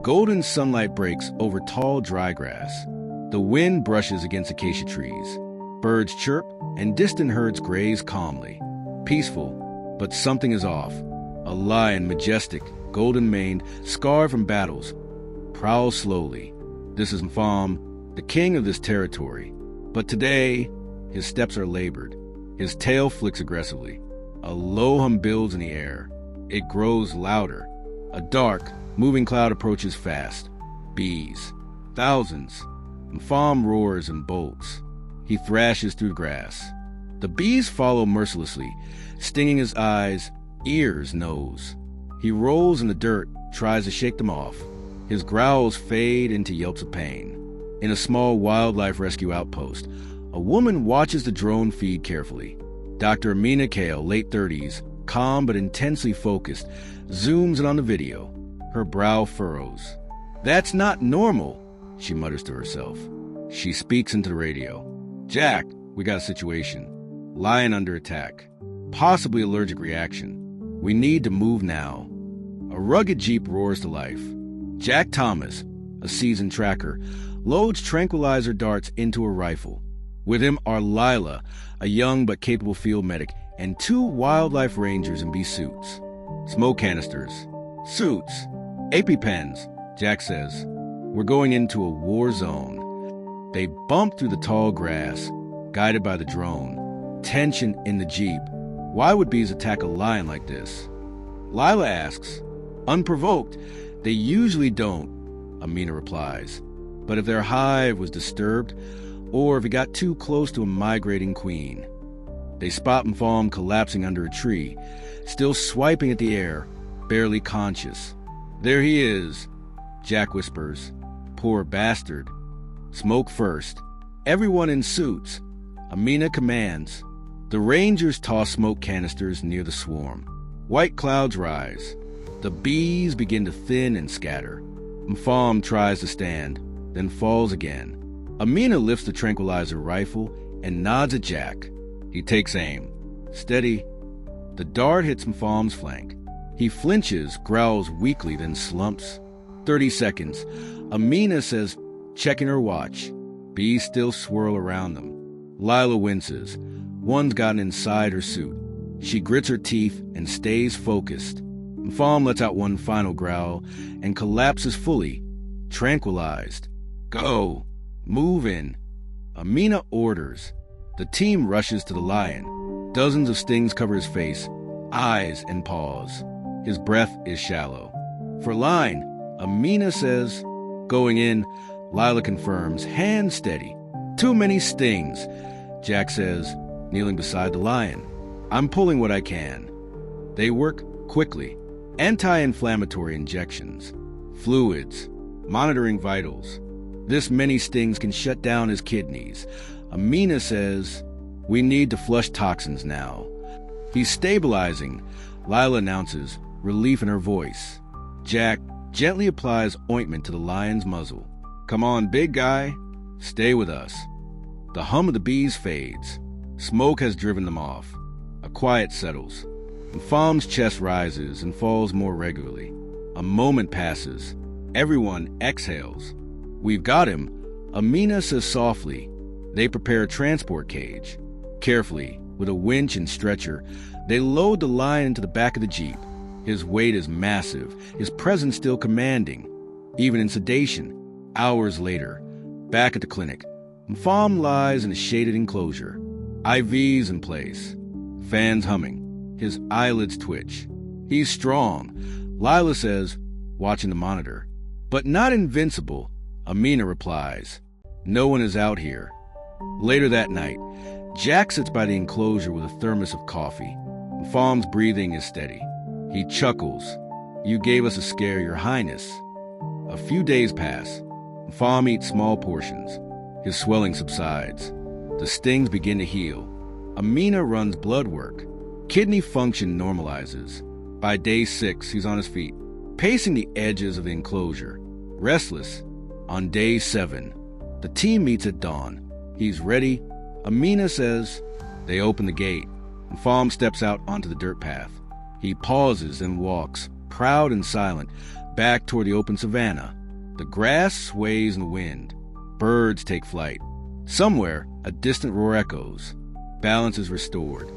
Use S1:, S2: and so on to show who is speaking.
S1: Golden sunlight breaks over tall, dry grass. The wind brushes against acacia trees. Birds chirp, and distant herds graze calmly. Peaceful, but something is off. A lion, majestic, golden-maned, scarred from battles, prowls slowly. This is Mfalme, the king of this territory. But today, his steps are labored. His tail flicks aggressively. A low hum builds in the air. It grows louder. A dark, moving cloud approaches fast. Bees. Thousands. Mfalme roars and bolts. He thrashes through the grass. The bees follow mercilessly, stinging his eyes, ears, nose. He rolls in the dirt, tries to shake them off. His growls fade into yelps of pain. In a small wildlife rescue outpost, a woman watches the drone feed carefully. Dr. Amina Kale, late 30s, calm but intensely focused, zooms in on the video. Her brow furrows. "That's not normal," she mutters to herself. She speaks into the radio. "Jack, we got a situation. Lion under attack. Possibly allergic reaction. We need to move now." A rugged jeep roars to life. Jack Thomas, a seasoned tracker, loads tranquilizer darts into a rifle. With him are Lila, a young but capable field medic, and 2 wildlife rangers in bee suits. Smoke canisters. Suits. EpiPens, Jack says. We're going into a war zone. They bump through the tall grass, guided by the drone. Tension in the jeep. Why would bees attack a lion like this? Lila asks. Unprovoked. They usually don't, Amina replies. But if their hive was disturbed, or if it got too close to a migrating queen. They spot Mfalme collapsing under a tree, still swiping at the air, barely conscious. There he is, Jack whispers. Poor bastard. Smoke first. Everyone in suits. Amina commands. The rangers toss smoke canisters near the swarm. White clouds rise. The bees begin to thin and scatter. Mfalme tries to stand, then falls again. Amina lifts the tranquilizer rifle and nods at Jack. He takes aim. Steady. The dart hits Mfalme's flank. He flinches, growls weakly, then slumps. 30 seconds. Amina says, checking her watch. Bees still swirl around them. Lila winces. One's gotten inside her suit. She grits her teeth and stays focused. Mfalme lets out one final growl and collapses fully, tranquilized. Go. Move in. Amina orders. The team rushes to the lion. Dozens of stings cover his face, eyes, and paws. His breath is shallow. For line, Amina says, going in. Lila confirms, hands steady. Too many stings, Jack says, kneeling beside the lion. I'm pulling what I can. They work quickly. Anti-inflammatory injections, fluids, monitoring vitals. This many stings can shut down his kidneys. Amina says, we need to flush toxins now. He's stabilizing, Lila announces, relief in her voice. Jack gently applies ointment to the lion's muzzle. Come on, big guy. Stay with us. The hum of the bees fades. Smoke has driven them off. A quiet settles. Mfalme's chest rises and falls more regularly. A moment passes. Everyone exhales. We've got him, Amina says softly. They prepare a transport cage. Carefully, with a winch and stretcher, they load the lion into the back of the jeep. His weight is massive, his presence still commanding. Even in sedation, hours later, back at the clinic, Mfalme lies in a shaded enclosure. IVs in place. Fans humming. His eyelids twitch. He's strong, Lila says, watching the monitor. But not invincible, Amina replies. No one is out here. Later that night, Jack sits by the enclosure with a thermos of coffee. Mfalme's breathing is steady. He chuckles. You gave us a scare, Your Highness. A few days pass. Mfalme eats small portions. His swelling subsides. The stings begin to heal. Amina runs blood work. Kidney function normalizes. By day 6, he's on his feet, pacing the edges of the enclosure, restless. On day 7, the team meets at dawn. He's ready. Amina says. They open the gate. Mfalme steps out onto the dirt path. He pauses and walks, proud and silent, Back toward the open savannah. The grass sways in the wind. Birds take flight. Somewhere, a distant roar echoes. Balance is restored.